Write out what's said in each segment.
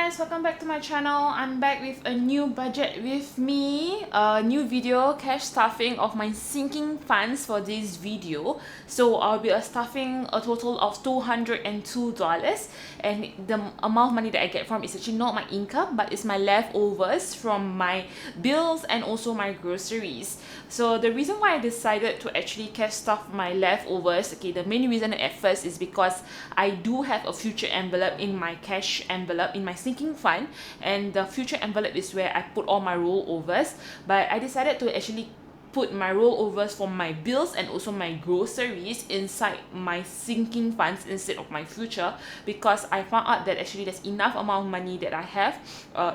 guys, welcome back to my channel. I'm back with a new budget with me, a new video, cash stuffing of my sinking funds for this video. So I'll be stuffing a total of $202, and the amount of money that I get from is actually not my income, but it's my leftovers from my bills and also my groceries. So the reason why I decided to actually cash stuff my leftovers, okay, the main reason at first is because I do have a future envelope in my cash envelope in my sinking fund, and the future envelope is where I put all my rollovers. But I decided to actually put my rollovers for my bills and also my groceries inside my sinking funds instead of my future, because I found out that actually there's enough amount of money that I have,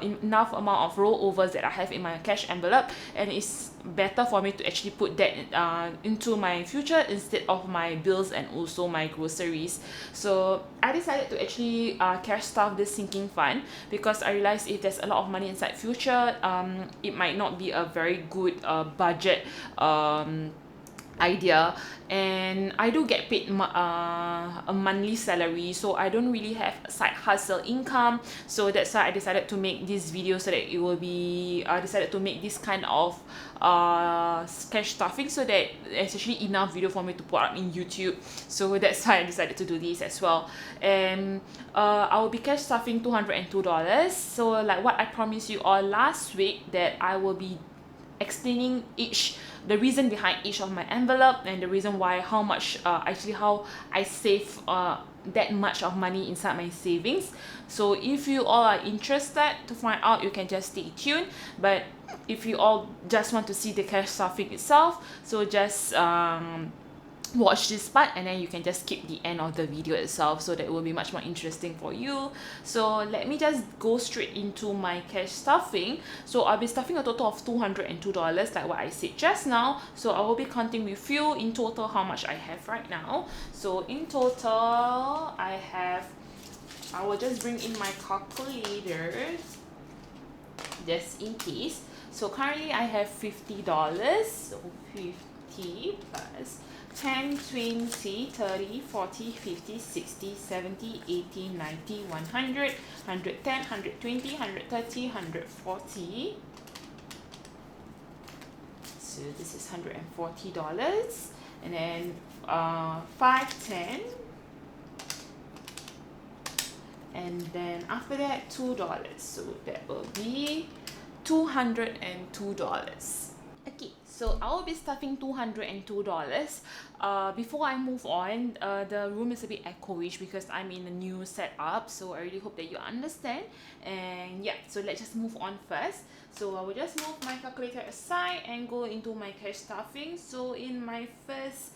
enough amount of rollovers that I have in my cash envelope, and it's better for me to actually put that into my future instead of my bills and also my groceries. So I decided to actually cash stuff this sinking fund, because I realized if there's a lot of money inside future, it might not be a very good budget idea. And I do get paid a monthly salary, so I don't really have side hustle income. So that's why I decided to make this video, so that it will be I decided to make this kind of cash stuffing, so that there's actually enough video for me to put up in YouTube. So that's why I decided to do this as well. And I will be cash stuffing $202. So like what I promised you all last week, that I will be explaining the reason behind each of my envelope, and the reason why, how much how I save that much of money inside my savings. So if you all are interested to find out, you can just stay tuned. But if you all just want to see the cash stuffing itself, so just watch this part, and then you can just skip the end of the video itself, so that it will be much more interesting for you. So let me just go straight into my cash stuffing. So I'll be stuffing a total of $202, like what I said just now. So I will be counting with you in total how much I have right now. So in total, I will just bring in my calculator just in case. So currently I have $50. So 50 plus 10, 20, 30, 40, 50, 60, 70, 80, 90, 100, 110, 120, 130, 140. So this is $140. And then 5, 10. And then after that, $2. So that will be $202. Okay, so I will be stuffing $202. Before I move on, the room is a bit echoish because I'm in a new setup, so I really hope that you understand. And yeah, so let's just move on first. So I will just move my calculator aside and go into my cash stuffing. So in my first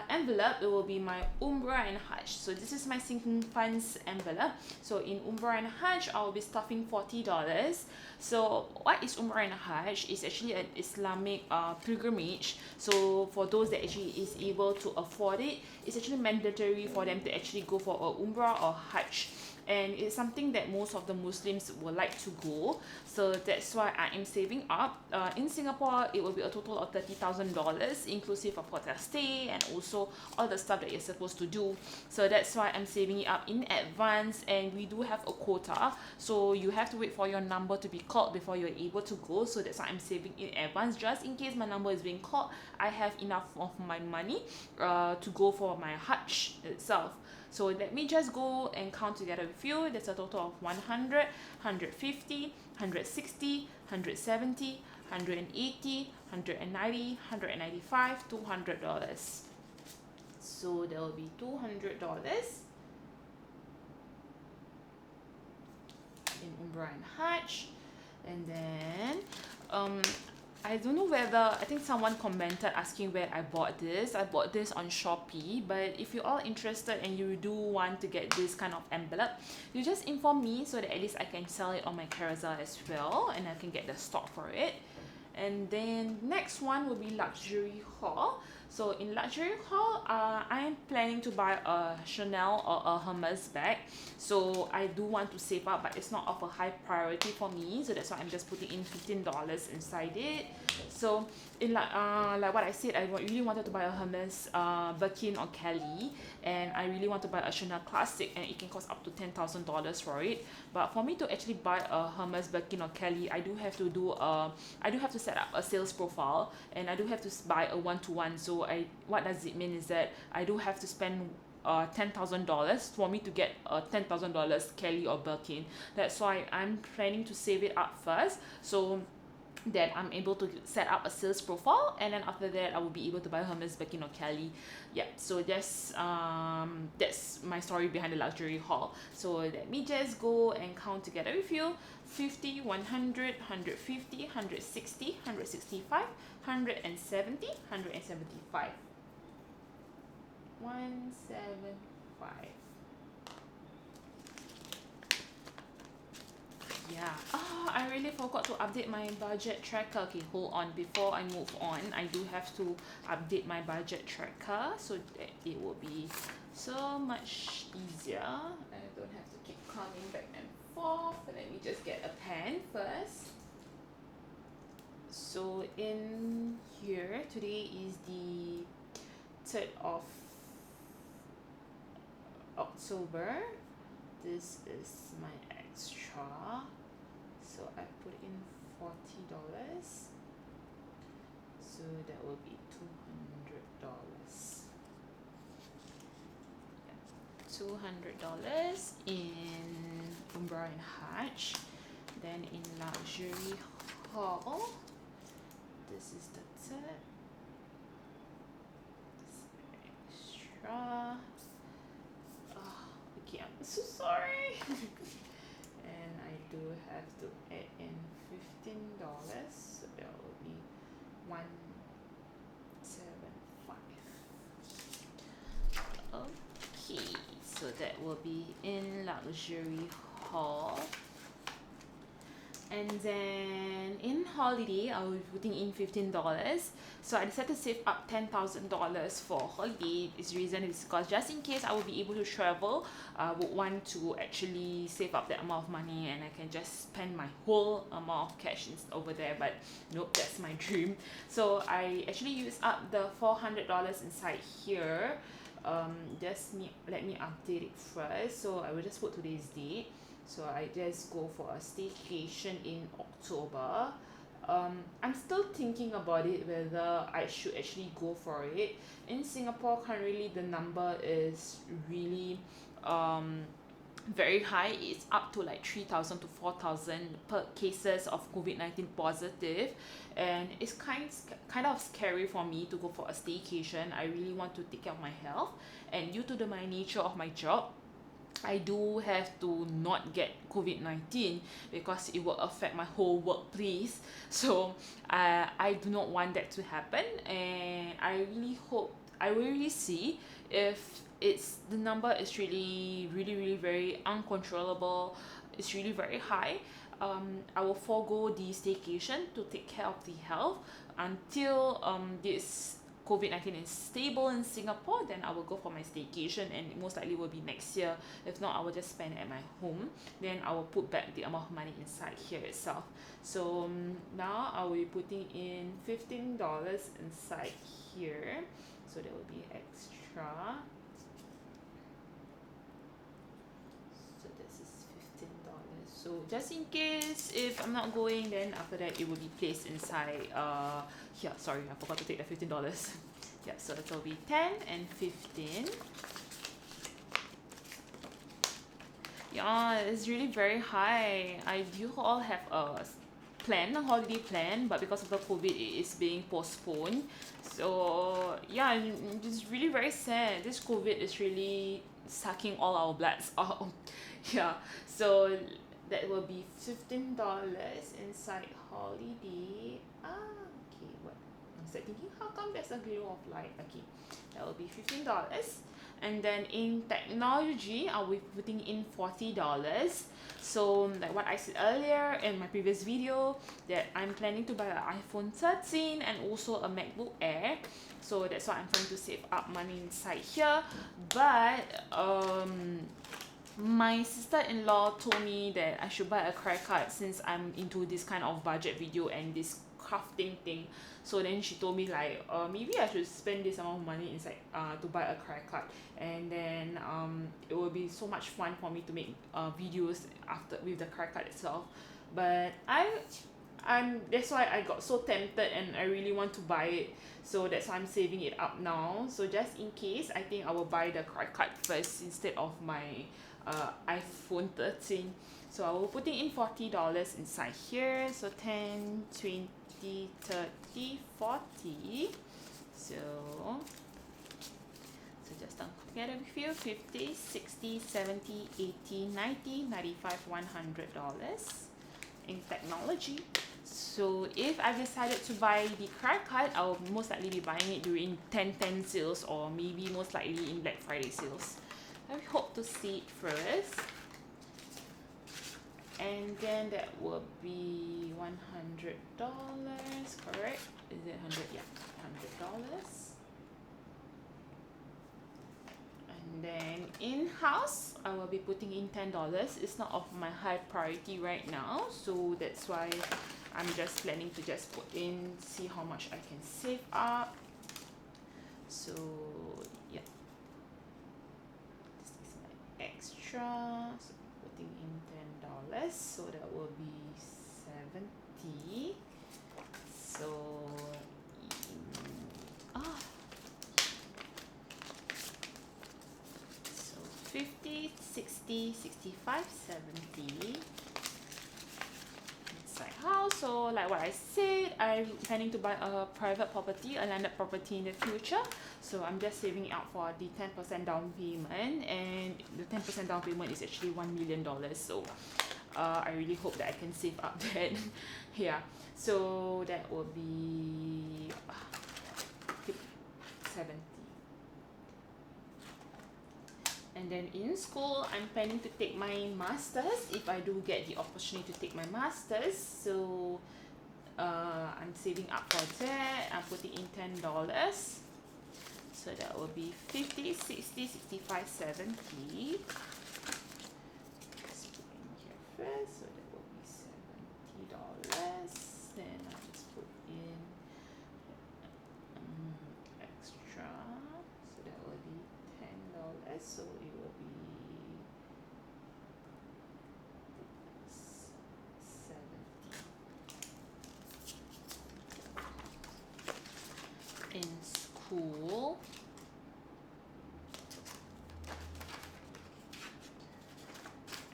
envelope, it will be my Umrah and Hajj. So this is my sinking funds envelope. So in Umrah and Hajj, I will be stuffing $40. So what is Umrah and Hajj? It's actually an Islamic pilgrimage. So for those that actually is able to afford it, it's actually mandatory for them to actually go for a Umrah or Hajj. And it's something that most of the Muslims would like to go. So that's why I am saving up. In Singapore, it will be a total of $30,000, inclusive of hotel stay and also all the stuff that you're supposed to do. So that's why I'm saving it up in advance, and we do have a quota. So you have to wait for your number to be called before you're able to go. So that's why I'm saving in advance, just in case my number is being called. I have enough of my money to go for my Hajj itself. So let me just go and count together with you. That's a total of 100, 150, 160, 170, 180, 190, 195, $200. So there will be $200 in Umrah and Hajj. And then I don't know whether, I think someone commented asking where I bought this. I bought this on Shopee, but if you're all interested and you do want to get this kind of envelope, you just inform me, so that at least I can sell it on my Carousel as well, and I can get the stock for it. And then next one will be luxury haul. So in luxury haul, I am planning to buy a Chanel or a Hermes bag. So I do want to save up, but it's not of a high priority for me. So that's why I'm just putting in $15 inside it. So like what I said, really wanted to buy a Hermes Birkin or Kelly, and I really want to buy a Chanel Classic, and it can cost up to $10,000 for it. But for me to actually buy a Hermes Birkin or Kelly, I do have to set up a sales profile, and I do have to buy a one-to-one. So what does it mean is that I do have to spend $10,000 for me to get a $10,000 Kelly or Birkin. That's why I'm planning to save it up first, so that I'm able to set up a sales profile, and then after that I will be able to buy Hermes, Birkin or Kelly. Yeah, so that's my story behind the luxury haul. So let me just go and count together with you. 50, 100, 150, 160, 165, 170, 175. 175. Yeah. Oh, I really forgot to update my budget tracker. Okay, hold on. Before I move on, I do have to update my budget tracker so that it will be so much easier. I don't have to keep coming back and forth. Let me just get a pen first. So in here, today is the 3rd of October. This is my extra, so I put in $40, so that will be $200. $200 in Umrah and Hajj. Then in luxury haul, this is the 3rd. This extra. Okay, I'm so sorry. And I do have to add in $15, so that will be $175. Okay, so that will be in luxury haul. And then in holiday, I will be putting in $15. So I decided to save up $10,000 for holiday. This reason is because just in case I will be able to travel, I would want to actually save up that amount of money, and I can just spend my whole amount of cash over there. But nope, that's my dream. So I actually used up the $400 inside here. Let me update it first. So I will just put today's date. So I just go for a staycation in October. I'm still thinking about it whether I should actually go for it. In Singapore currently the number is really very high. It's up to like 3,000 to 4,000 per cases of COVID-19 positive, and it's kind of scary for me to go for a staycation. I really want to take care of my health, and due to my nature of my job, I do have to not get COVID-19 because it will affect my whole workplace. So I do not want that to happen, and I will really see if the number is really very uncontrollable. It's really very high. I will forego the staycation to take care of the health until this COVID-19 is stable in Singapore. Then I will go for my staycation, and it most likely will be next year. If not, I will just spend at my home. Then I will put back the amount of money inside here itself. So now I will be putting in $15 inside here. So that will be extra. So this is $15. So just in case if I'm not going, then after that it will be placed inside here. Sorry, I forgot to take the $15. Yeah, so it will be 10 and 15. Yeah, it's really very high. I do all have a holiday plan, but because of the COVID, it is being postponed. So yeah, it's really very sad. This COVID is really sucking all our bloods out. Yeah, so that will be $15 inside holiday. Okay, what? I was thinking, how come there's a glow of light? Okay, that will be $15. And then in technology, I'll be putting in $40. So like what I said earlier in my previous video, that I'm planning to buy an iPhone 13 and also a MacBook Air. So that's why I'm trying to save up money inside here. But my sister-in-law told me that I should buy a credit card since I'm into this kind of budget video and this crafting thing. So then she told me like maybe I should spend this amount of money inside to buy a credit card, and then it will be so much fun for me to make videos after with the credit card itself. But I'm that's why I got so tempted and I really want to buy it. So that's why I'm saving it up now. So just in case, I think I will buy the credit card first instead of my iPhone 13. So I will putting in $40 inside here. So 10, 20, 30, 40. So just together with you, 50, 60, 70, 80, 90, 95, $100 in technology. So if I decided to buy the credit card, I will most likely be buying it during 10/10 sales, or maybe most likely in Black Friday sales. I hope to see it first. And then that will be $100, correct? Is it 100? Yeah, $100. And then in-house, I will be putting in $10. It's not of my high priority right now, so that's why I'm just planning to just put in, see how much I can save up. So yeah, this is my extra. So putting in $10, so that will be 70. So so 50, 60, 65, 70 inside house. So like what I said, I'm planning to buy a private property, a landed property in the future. So I'm just saving up for the 10% down payment, and the 10% down payment is actually $1 million. So I really hope that I can save up that. Yeah, so that will be 70. And then in school, I'm planning to take my masters if I do get the opportunity to take my masters. So I'm saving up for that. I'm putting in $10. So that will be 50, 60, 65, 70. Just put in here first. So that will be $70. Then I'll just put in extra. So that will be $10. So it will be 70 in school.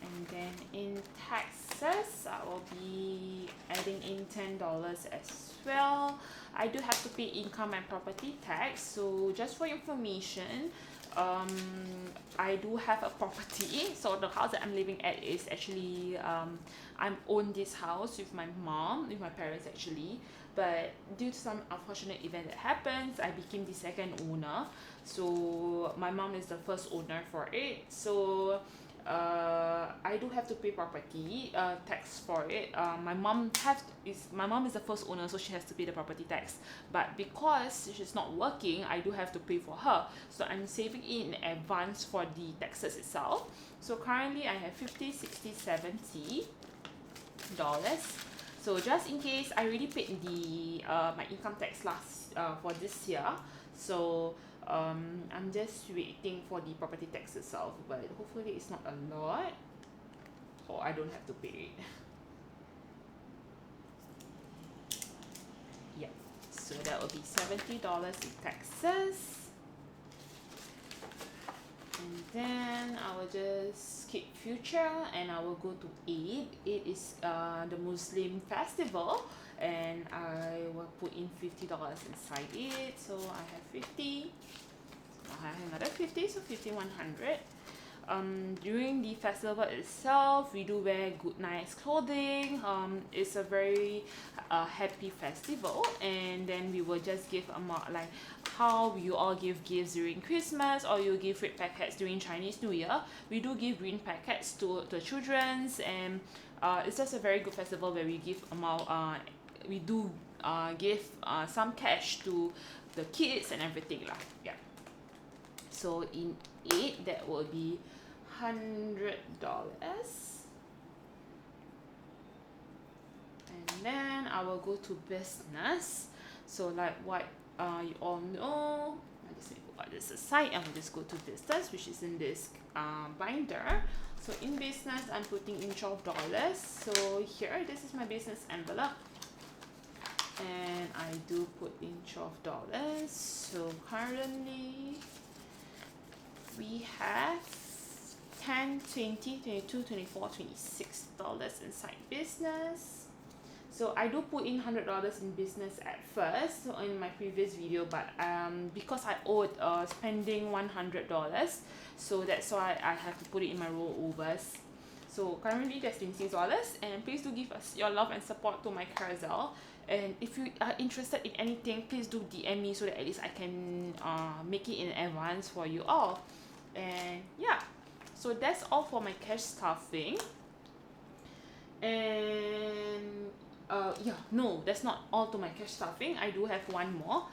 And then in taxes, I will be adding in $10 as well. I do have to pay income and property tax. So just for information, I do have a property. So the house that I'm living at is actually I own this house with my mom, with my parents actually. But due to some unfortunate event that happens, I became the second owner. So my mom is the first owner for it. So I do have to pay property tax for it. My mom is the first owner, so she has to pay the property tax. But because she's not working, I do have to pay for her. So I'm saving in advance for the taxes itself. So currently I have 50, 60, 70 dollars. So just in case, I already paid the my income tax last for this year. So I'm just waiting for the property tax itself, but hopefully it's not a lot, or I don't have to pay it. Yeah, so that will be $70 in taxes. And then I will just skip future and I will go to Eid. Eid is the Muslim festival, and I will put in $50 inside it. So I have 50. So I have another 50, so 50, 100. During the festival itself, we do wear good, nice clothing. It's a very happy festival, and then we will just give like how you all give gifts during Christmas, or you give red packets during Chinese New Year. We do give green packets to the childrens, and it's just a very good festival where we give we do give some cash to the kids and everything lah. Yeah. So in Eid, that will be $100. And then I will go to business. So like what you all know, I just need to put this aside and we'll just go to business, which is in this binder. So in business, I'm putting in $12. So here, this is my business envelope, and I do put in $12. So currently we have 10, 20, 22, 24, $26 inside business. So I do put in $100 in business at first, so in my previous video, but because I owed spending $100, so that's why I have to put it in my rollovers. So currently there's $26, and please do give us your love and support to my carousel. And if you are interested in anything, please do DM me so that at least I can make it in advance for you all. And yeah, so that's all for my cash stuffing. And yeah, no, that's not all to my cash stuffing. I do have one more.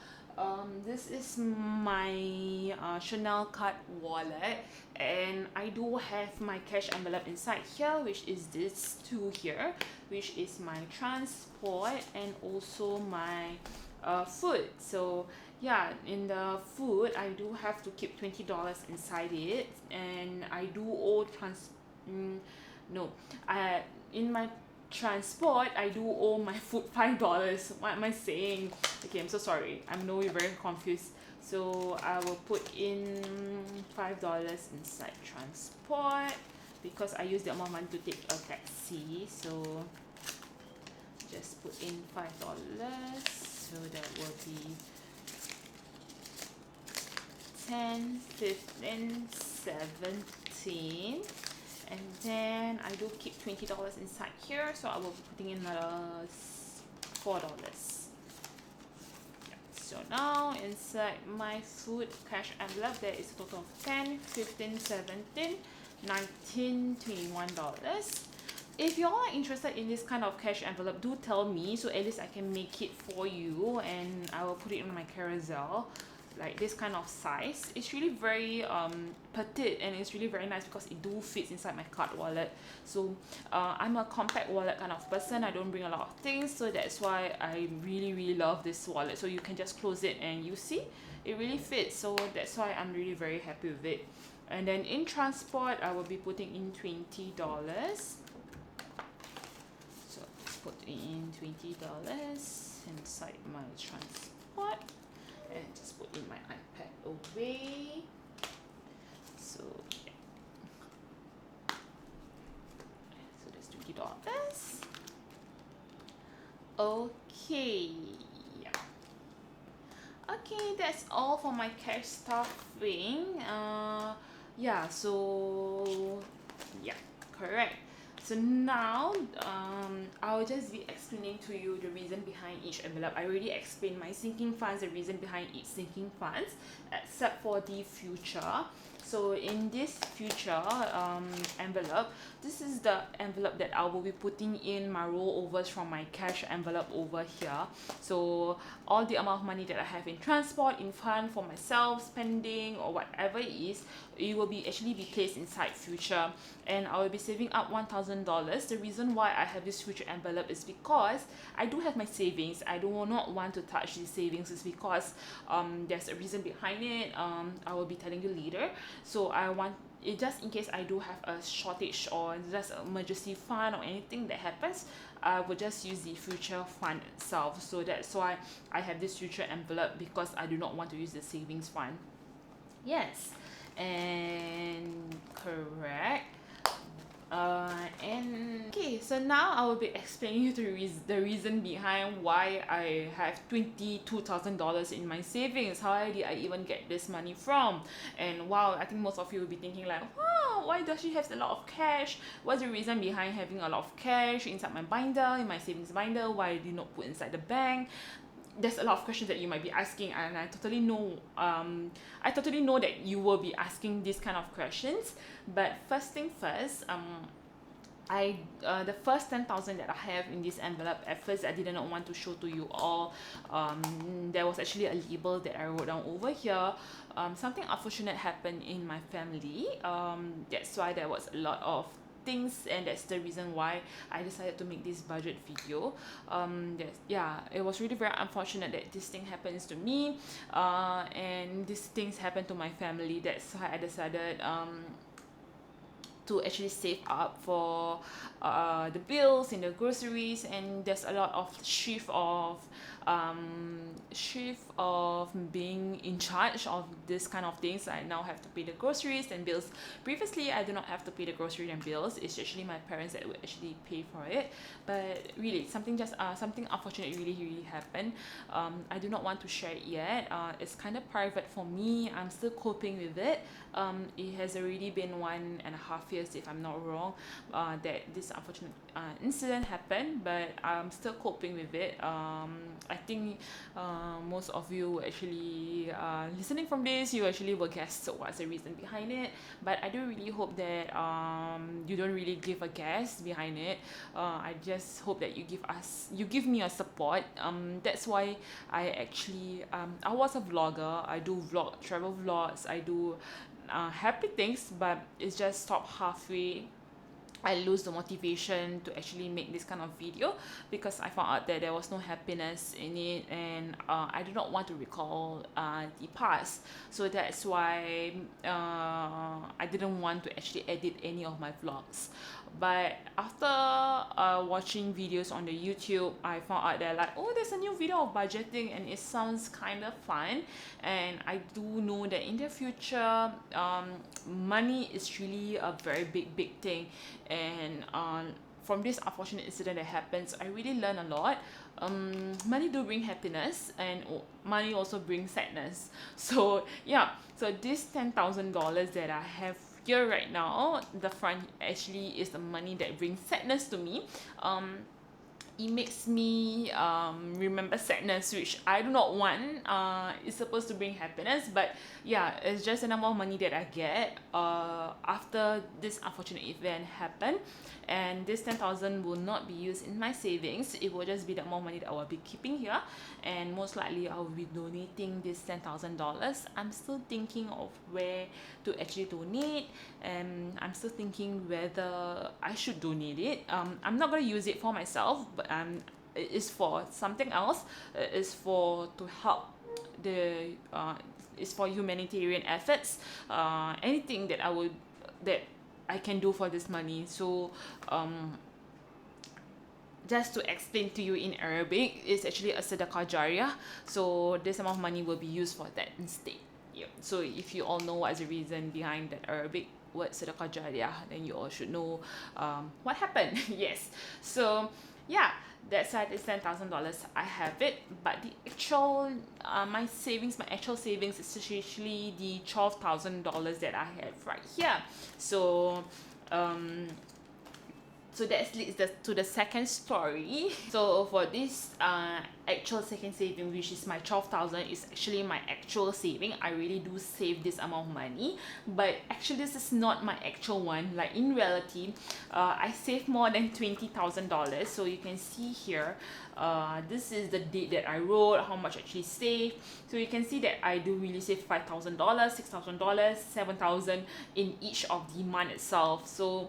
This is my Chanel card wallet, and I do have my cash envelope inside here, which is this two here, which is my transport and also my food. So yeah, in the food I do have to keep $20 inside it, and I do owe in my transport I do owe my food $5. What am I saying? Okay, I'm so sorry, I know you're very confused. So I will put in $5 inside transport because I use the amount of money to take a taxi. So just put in $5, so that will be 10, 15, 17, and then I do keep $20 inside here, so I will be putting in another $4. Yeah. So now inside my food cash envelope there is a total of 10, 15, 17, 19, $21. If you all are interested in this kind of cash envelope, do tell me so at least I can make it for you, and I will put it on my carousel. Like this kind of size, it's really very petite, and it's really very nice because it do fits inside my card wallet. So I'm a compact wallet kind of person. I don't bring a lot of things, so that's why I really love this wallet. So you can just close it and you see it really fits, so that's why I'm really very happy with it. And then in transport I will be putting in $20. So let's put in $20 inside my transport, and just put in my iPad away. So yeah, so that's $20. Okay, yeah. Okay, that's all for my cash stuffing. Yeah, so yeah, correct. So now I'll just be explaining to you the reason behind each envelope. I already explained my sinking funds, the reason behind each sinking funds, except for the future. So in this future envelope, this is the envelope that I will be putting in my rollovers from my cash envelope over here. So all the amount of money that I have in transport, in fund for myself, spending or whatever it is, it will be actually be placed inside future, and I will be saving up $1,000. The reason why I have this future envelope is because I do have my savings. I do not want to touch these savings, is because there's a reason behind it. I will be telling you later. So I want it just in case I do have a shortage or just an emergency fund or anything that happens, I will just use the future fund itself. So that's why I have this future envelope, because I do not want to use the savings fund. Yes, and correct. And okay, so now I will be explaining you the reason behind why I have $22,000 in my savings. How did I even get this money from? And wow, I think most of you will be thinking like, wow, why does she have a lot of cash? What's the reason behind having a lot of cash inside my binder, in my savings binder? Why do you not put inside the bank? There's a lot of questions that you might be asking, and I totally know that you will be asking these kind of questions. But first thing first, the first 10,000 that I have in this envelope, at first I did not want to show to you all. There was actually a label that I wrote down over here. Something unfortunate happened in my family. That's why there was a lot of things, and that's the reason why I decided to make this budget video. Yeah, it was really very unfortunate that this thing happens to me, and these things happen to my family. That's why I decided to actually save up for the bills and the groceries, and there's a lot of shift of being in charge of this kind of things. I now have to pay the groceries and bills. Previously I do not have to pay the groceries and bills. It's actually my parents that would actually pay for it, but really something unfortunate really happened. I do not want to share it yet. It's kind of private for me. I'm still coping with it. It has already been 1.5 years, if I'm not wrong, that this unfortunate incident happened, but I'm still coping with it. I think most of you actually listening from this, you actually will guess what's the reason behind it, but I do really hope that you don't really give a guess behind it. I just hope that you give me your support. That's why I was a vlogger. I do travel vlogs, I do happy things, but it's just stopped halfway. I lose the motivation to actually make this kind of video because I found out that there was no happiness in it, and I do not want to recall the past. So that's why I didn't want to actually edit any of my vlogs. But after watching videos on the YouTube, I found out that, like, oh, there's a new video of budgeting and it sounds kind of fun. And I do know that in the future, money is really a very big thing. And from this unfortunate incident that happens, I really learned a lot. Money do bring happiness, and money also brings sadness. So yeah, so this $10,000 that I have here right now, the front actually is the money that brings sadness to me. It makes me remember sadness, which I do not want. It's supposed to bring happiness, but yeah, it's just the number of money that I get after this unfortunate event happened. And this 10,000 will not be used in my savings. It will just be the amount of money that I will be keeping here, and most likely I will be donating this $10,000. I'm still thinking of where to actually donate, and I'm still thinking whether I should donate it. I'm not going to use it for myself, but it is for something else. It is for to help it's for humanitarian efforts. Anything that I can do for this money. So just to explain to you in Arabic, it's actually a sedekah jariyah. So this amount of money will be used for that instead. Yeah. So if you all know what's the reason behind that Arabic word sedekah jariyah, then you all should know what happened. Yes. So yeah, that side is $10,000. I have it, but the actual my actual savings is actually the $12,000 that I have right here. So so that leads to the second story. So for this actual second saving, which is my 12,000, is actually my actual saving. I really do save this amount of money, but actually this is not my actual one. Like in reality, I save more than $20,000. So you can see here, this is the date that I wrote, how much I actually saved. So you can see that I do really save $5,000, $6,000, $7,000 in each of the month itself. So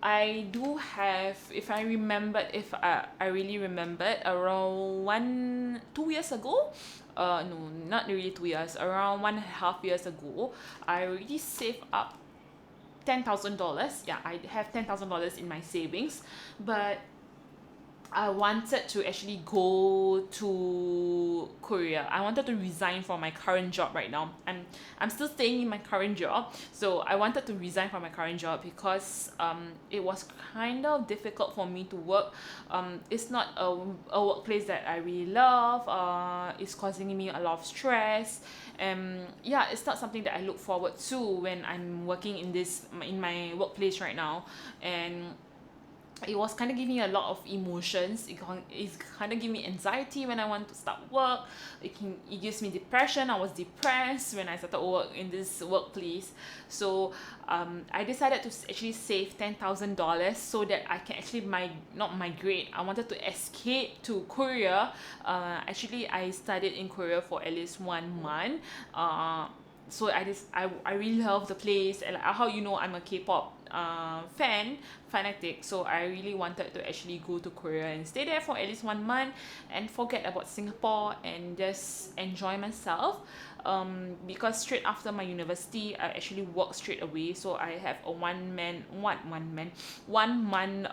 I do have, if I really remembered, around 2 years ago, no, not really 2 years, around 1.5 years ago, I already saved up $10,000. Yeah, I have $10,000 in my savings, but I wanted to actually go to Korea. I wanted to resign from my current job right now. I'm still staying in my current job, so I wanted to resign from my current job because it was kind of difficult for me to work. It's not a workplace that I really love. It's causing me a lot of stress. Yeah, it's not something that I look forward to when I'm working in my workplace right now. And it was kind of giving me a lot of emotions. It's kind of giving me anxiety when I want to start work. It gives me depression. I was depressed when I started work in this workplace. So I decided to actually save $10,000 so that I can actually not migrate. I wanted to escape to Korea. Actually, I studied in Korea for at least 1 month. so I really love the place, and like, how you know I'm a K-pop fanatic, so I really wanted to actually go to Korea and stay there for at least 1 month and forget about Singapore and just enjoy myself. Because straight after my university I actually work straight away, so I have a 1 month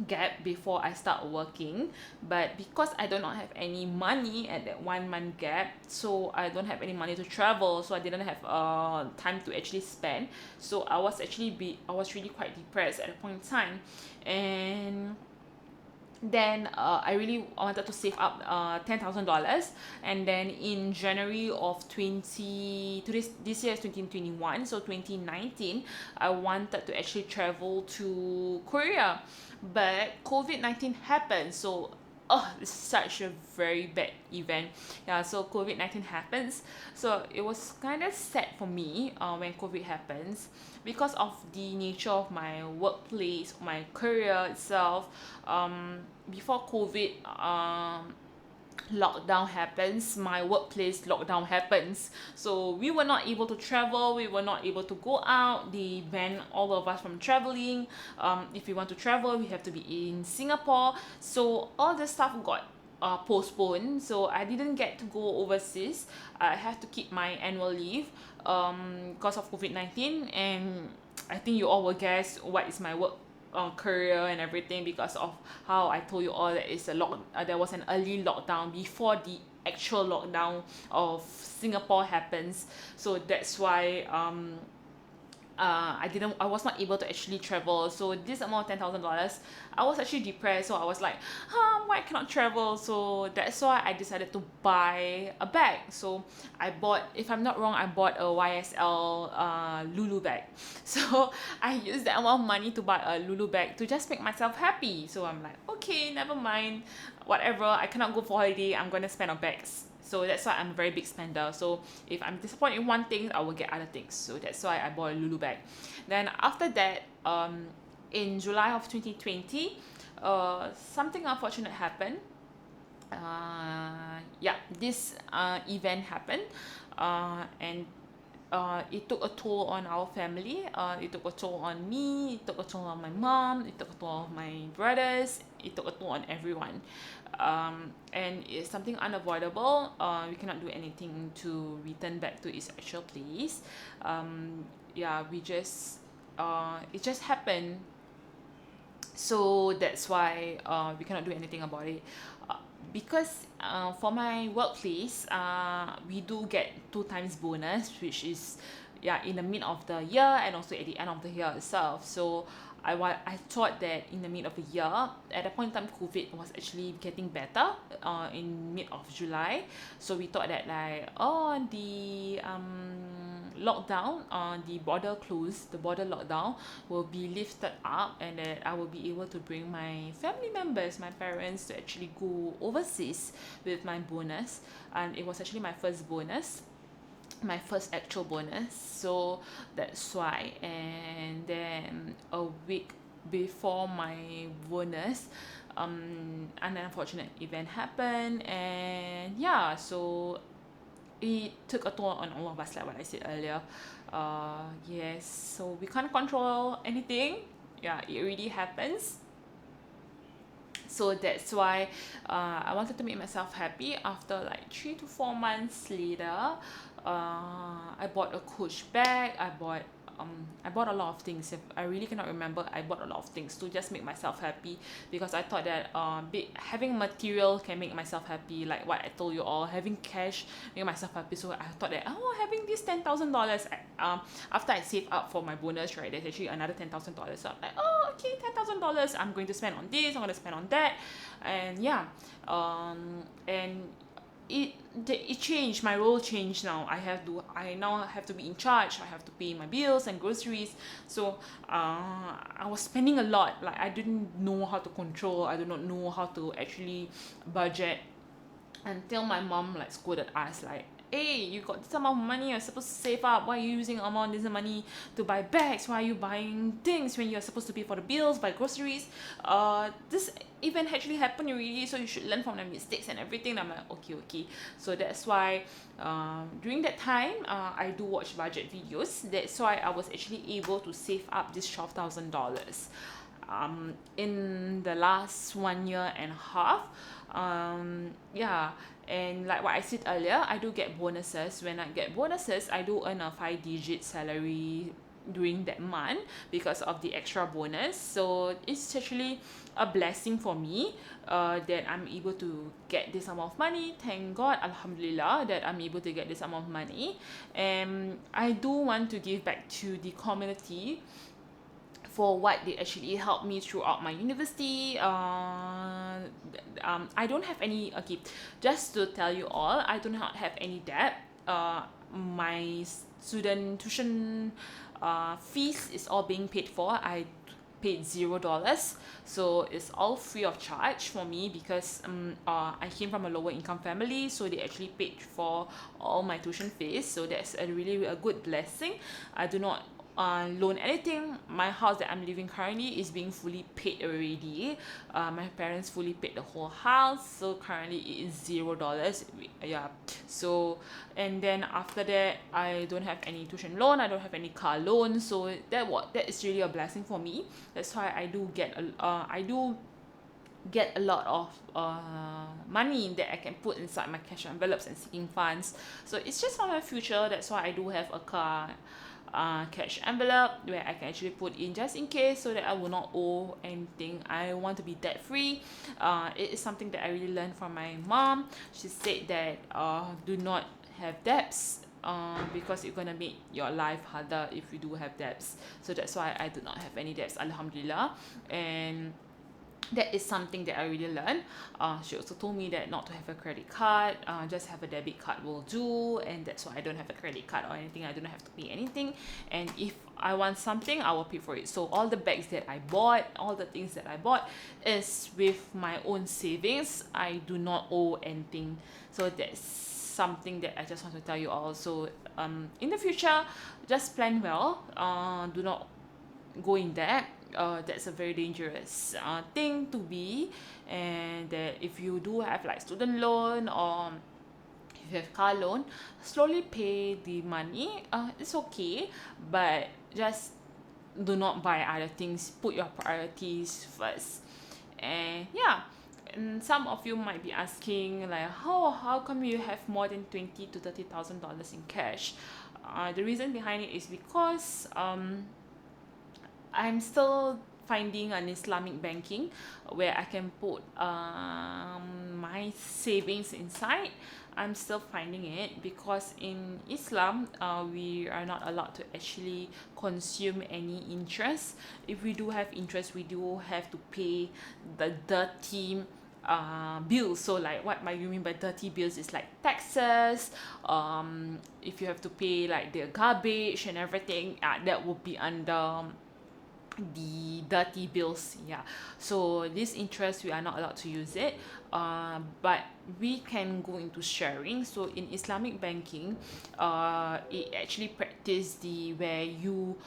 gap before I start working. But because I do not have any money at that 1 month gap, so I don't have any money to travel, so I didn't have time to actually spend. So I was really quite depressed at a point in time. And then I really wanted to save up $10,000. And then in January of 20 to this year is 2021, so 2019, I wanted to actually travel to Korea, but COVID-19 happened. So it's such a very bad event. Yeah, so COVID-19 happens, so it was kind of sad for me when COVID happens, because of the nature of my workplace, my career itself. Before COVID lockdown happens, my workplace lockdown happens, so we were not able to travel, we were not able to go out. They banned all of us from traveling. If we want to travel, we have to be in Singapore, so all this stuff got postponed, so I didn't get to go overseas. I have to keep my annual leave because of COVID-19. And I think you all will guess what is my work career and everything, because of how I told you all that there was an early lockdown before the actual lockdown of Singapore happens. So that's why I was not able to actually travel. So this amount of $10,000, I was actually depressed. So I was like, why I cannot travel? So that's why I decided to buy a bag. So I bought, if I'm not wrong, I bought a YSL Lulu bag. So I used that amount of money to buy a Lulu bag to just make myself happy. So I'm like, okay, never mind, whatever, I cannot go for holiday, I'm gonna spend on bags. So that's why I'm a very big spender. So if I'm disappointed in one thing, I will get other things. So that's why I bought a Lulu bag. Then after that, in July of 2020, something unfortunate happened. This event happened, and it took a toll on our family. It took a toll on me. It took a toll on my mom. It took a toll on my brothers. It took a toll on everyone. And it's something unavoidable. We cannot do anything to return back to its actual place. It just happened. So that's why we cannot do anything about it. Because for my workplace, we do get 2 times bonus, which is in the mid of the year and also at the end of the year itself. So I thought that in the mid of the year, at that point in time, COVID was actually getting better in mid of July. So we thought that the lockdown, the border lockdown will be lifted up, and that I will be able to bring my family members, my parents, to actually go overseas with my bonus. And it was actually my first bonus, my first actual bonus. So that's why. And then a week before my bonus, an unfortunate event happened. And so it took a toll on all of us, like what I said earlier. Yes, so we can't control anything. It really happens. So that's why I wanted to make myself happy. After like 3 to 4 months later, I bought a Coach bag. I bought a lot of things. If I really cannot remember, I bought a lot of things to just make myself happy, because I thought that having material can make myself happy, like what I told you all, having cash make myself happy. So I thought that having this $10,000, after I save up for my bonus, right, there's actually another $10,000. So I'm like, okay, $10,000, I'm going to spend on this, I'm going to spend on that. And and it changed. My role changed now. I now have to be in charge. I have to pay my bills and groceries. So I was spending a lot. Like, I didn't know how to control. I do not know how to actually budget, until my mom like scolded us, like, hey, you got this amount of money, you're supposed to save up. Why are you using this money to buy bags? Why are you buying things when you're supposed to pay for the bills, buy groceries? This event actually happened already, so you should learn from the mistakes and everything. I'm like, okay. So that's why during that time, I do watch budget videos. That's why I was actually able to save up this $12,000 in the last 1 year and a half. Yeah, and like what I said earlier, I do get bonuses. When I get bonuses, I do earn a 5-digit salary during that month because of the extra bonus. So it's actually a blessing for me that I'm able to get this amount of money. Thank God, Alhamdulillah, that I'm able to get this amount of money. And I do want to give back to the community for what they actually helped me throughout my university. I don't have any, okay, just to tell you all, I do not have any debt. My student tuition fees is all being paid for. I paid $0, so it's all free of charge for me because I came from a lower income family, so they actually paid for all my tuition fees. So that's really a good blessing. I do not loan anything. My house that I'm living currently is being fully paid already. My parents fully paid the whole house, so currently it is $0. Yeah. So and then after that, I don't have any tuition loan. I don't have any car loan. So that is really a blessing for me. That's why I do get a lot of money that I can put inside my cash envelopes and sinking funds. So it's just for my future. That's why I do have a car cash envelope where I can actually put in just in case, so that I will not owe anything. I want to be debt free. It is something that I really learned from my mom. She said that do not have debts because it's gonna make your life harder if you do have debts. So that's why I do not have any debts, Alhamdulillah. And that is something that I really learned. She also told me that not to have a credit card, just have a debit card will do, and that's why I don't have a credit card or anything. I don't have to pay anything, and if I want something, I will pay for it. So all the bags that I bought, all the things that I bought is with my own savings. I do not owe anything. So that's something that I just want to tell you all. So in the future, just plan well. Do not go in debt. That's a very dangerous thing to be. And that if you do have like student loan or if you have car loan, slowly pay the money. It's okay, but just do not buy other things. Put your priorities first. And yeah, and some of you might be asking like, how come you have more than $20,000 to $30,000 in cash? The reason behind it is because I'm still finding an Islamic banking where I can put my savings inside. I'm still finding it because in Islam, we are not allowed to actually consume any interest. If we do have interest, we do have to pay the dirty bills. So like what you mean by dirty bills is like taxes. If you have to pay like the garbage and everything, that would be under the dirty bills. Yeah, so this interest we are not allowed to use it, but we can go into sharing. So in Islamic banking, it actually practice the where you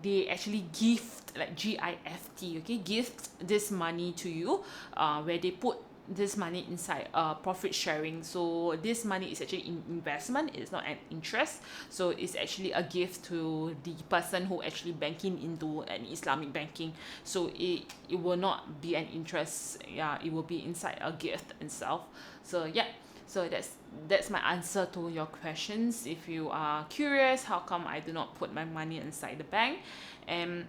they actually gift, like gift, okay, gift this money to you, where they put this money inside profit sharing. So this money is actually investment, it's not an interest. So it's actually a gift to the person who actually banking into an Islamic banking. So it will not be an interest. Yeah, it will be inside a gift itself. So yeah, so that's my answer to your questions. If you are curious how come I do not put my money inside the bank, and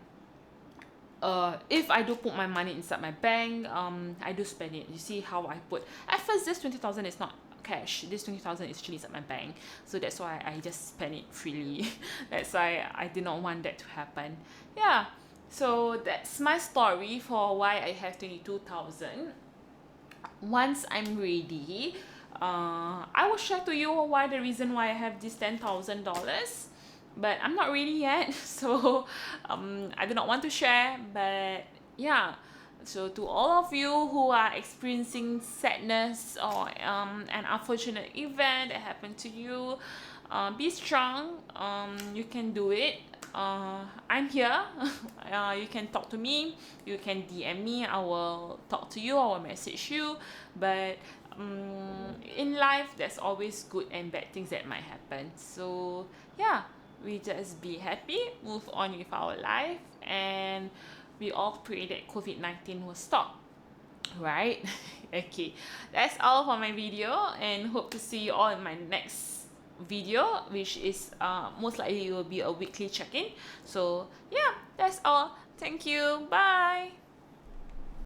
if I do put my money inside my bank, I do spend it. You see how I put, at first this 20,000 is not cash. This 20,000 is actually inside my bank. So that's why I just spend it freely. That's why I did not want that to happen. Yeah. So that's my story for why I have 22,000. Once I'm ready, I will share to you why the reason why I have this $10,000. But I'm not ready yet, so I do not want to share. But yeah, So to all of you who are experiencing sadness or an unfortunate event that happened to you, be strong. You can do it. I'm here. You can talk to me. You can DM me. I will talk to you. I will message you. But in life, there's always good and bad things that might happen. So yeah, we just be happy, move on with our life, and we all pray that COVID-19 will stop, right? Okay, that's all for my video, and hope to see you all in my next video, which is most likely it will be a weekly check-in. So yeah, that's all. Thank you. Bye.